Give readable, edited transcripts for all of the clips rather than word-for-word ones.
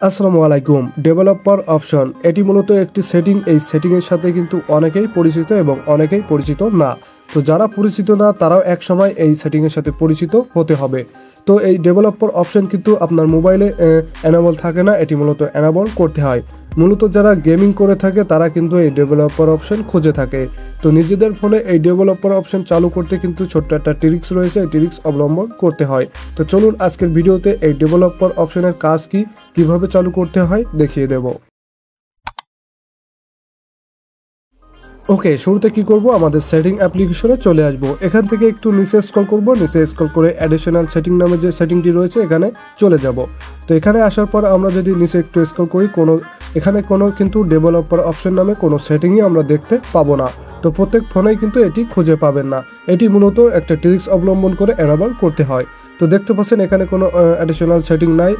আসসালামু আলাইকুম। Developer option এটি মূলত একটি সেটিং। এই সেটিংয়ের সাথে কিন্তু অনেকেই পরিচিত এবং অনেকেই পরিচিত না। তো যারা পরিচিত না তারাও এক সময় এই সেটিংয়ের সাথে পরিচিত হতে হবে। তো এই ডেভেলপার অপশন কিন্তু আপনার মোবাইলে এনেবল থাকে না, এটি মূলত এনেবল করতে হয়। মূলত যারা গেমিং করে থাকে তারা কিন্তু এই ডেভেলপার অপশন খুঁজে থাকে। তো নিজেদের ফোনে এই ডেভেলপার অপশন চালু করতে কিন্তু ছোট্ট একটা ট্রিক্স রয়েছে, এই ট্রিক্স অবলম্বন করতে হয়। তো চলুন আজকের ভিডিওতে এই ডেভেলপার অপশনের কাজ কি, কিভাবে চালু করতে হয় দেখিয়ে দেব। ওকে, শুরুতে কি করব, আমাদের সেটিং অ্যাপ্লিকেশনে চলে আসব। এখান থেকে একটু নিচে স্ক্রল করব, নিচে স্ক্রল করে অ্যাডিশনাল সেটিং নামে যে সেটিংটি রয়েছে এখানে চলে যাব। তো এখানে আসার পর আমরা যদি নিচে একটু স্ক্রল করি, এখানে কোনো কিন্তু ডেভেলপার অপশন নামে কোনো সেটিংই আমরা দেখতে পাবো না। তো প্রত্যেক ফোনেই কিন্তু এটি খুঁজে পাবেন না। এটি মূলত একটা ট্রিক্স অবলম্বন করে এনেবল করতে হয়। তো দেখতে পাচ্ছেন এখানে কোনো অ্যাডিশনাল সেটিং নাই,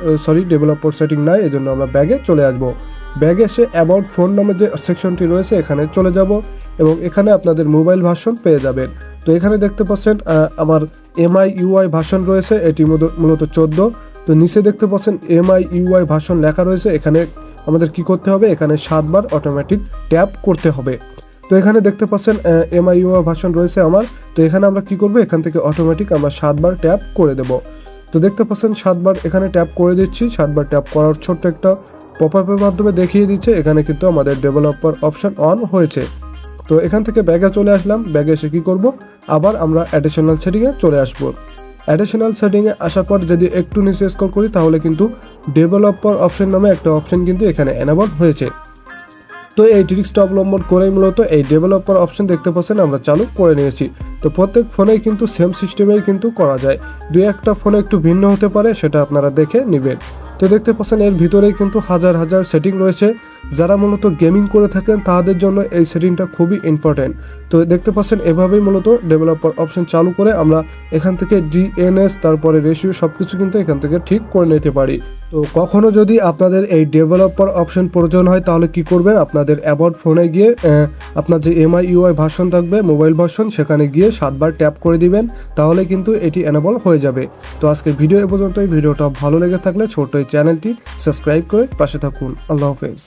ডেভেলপার সেটিং নাই। এজন্য আমরা ব্যাগে চলে আসবো। ব্যাগে এসে অ্যাবাউট ফোন নামে যে সেকশনটি রয়েছে এখানে চলে যাব এবং এখানে আপনাদের মোবাইল ভার্সন পেয়ে যাবেন। তো এখানে দেখতে পাচ্ছেন আমার MIUI ভার্সন রয়েছে, এটি মূলত 14। তো নিচে দেখতে পাচ্ছেন MIUI ভার্সন লেখা রয়েছে। এখানে আমাদের কি করতে হবে, এখানে 7 বার অটোমেটিক ট্যাপ করতে হবে। তো এখানে দেখতে পাচ্ছেন MIUI ভার্সন রয়েছে আমার। তো এখানে আমরা কি করব, এখান থেকে অটোমেটিক আমরা 7 বার ট্যাপ করে দেব। তো দেখতে পাচ্ছেন 7 বার এখানে ট্যাপ করে দিচ্ছি। 7 বার ট্যাপ করার ছোট্ট একটা পপআপের মাধ্যমে দেখিয়ে দিচ্ছে এখানে কিন্তু আমাদের ডেভেলপার অপশন অন হয়েছে। তো এখান থেকে ব্যাগে চলে আসলাম। ব্যাগে এসে কি করব, আবার আমরা অ্যাডিশনাল সেটিংয়ে চলে আসব। অ্যাডিশনাল সেটিংয়ে আসার পর যদি একটু নিচে স্ক্রল করি তাহলে কিন্তু ডেভেলপার অপশন নামে একটা অপশন কিন্তু এখানে এনেবল হয়েছে। তো এই ট্রিক্সটা অবলম্বন করেই মূলত এই ডেভেলপার অপশন দেখতে পাচ্ছেন আমরা চালু করে নিয়েছি। তো প্রত্যেক ফোনেই কিন্তু সেম সিস্টেমেই কিন্তু করা যায়, দুই একটা ফোনে একটু ভিন্ন হতে পারে, সেটা আপনারা দেখে নেবেন। তো দেখতে পাচ্ছেন এর ভিতরেই কিন্তু হাজার হাজার সেটিং রয়েছে। যারা মূলত গেমিং করে থাকেন তাদের জন্য এই সেটিংটা খুবই ইম্পর্টেন্ট। তো দেখতে পাচ্ছেন এভাবেই মূলত ডেভেলপার অপশন চালু করে আমরা এখান থেকে DNS তারপরে রেশিও সব কিছু কিন্তু এখান থেকে ঠিক করে নিতে পারি। তো কখনো যদি আপনাদের এই ডেভেলপার অপশন প্রয়োজন হয় তাহলে কি করবেন, আপনাদের অ্যাবাউট ফোনে গিয়ে আপনার যে MIUI ভার্সন থাকবে মোবাইল ভার্সন, সেখানে গিয়ে 7 বার ট্যাপ করে দিবেন, তাহলে কিন্তু এটি এনেবল হয়ে যাবে। তো আজকের ভিডিও এ পর্যন্তই। ভিডিওটা ভালো লেগে থাকলে ছোট্ট এই চ্যানেলটি সাবস্ক্রাইব করে পাশে থাকুন। আল্লাহ হাফেজ।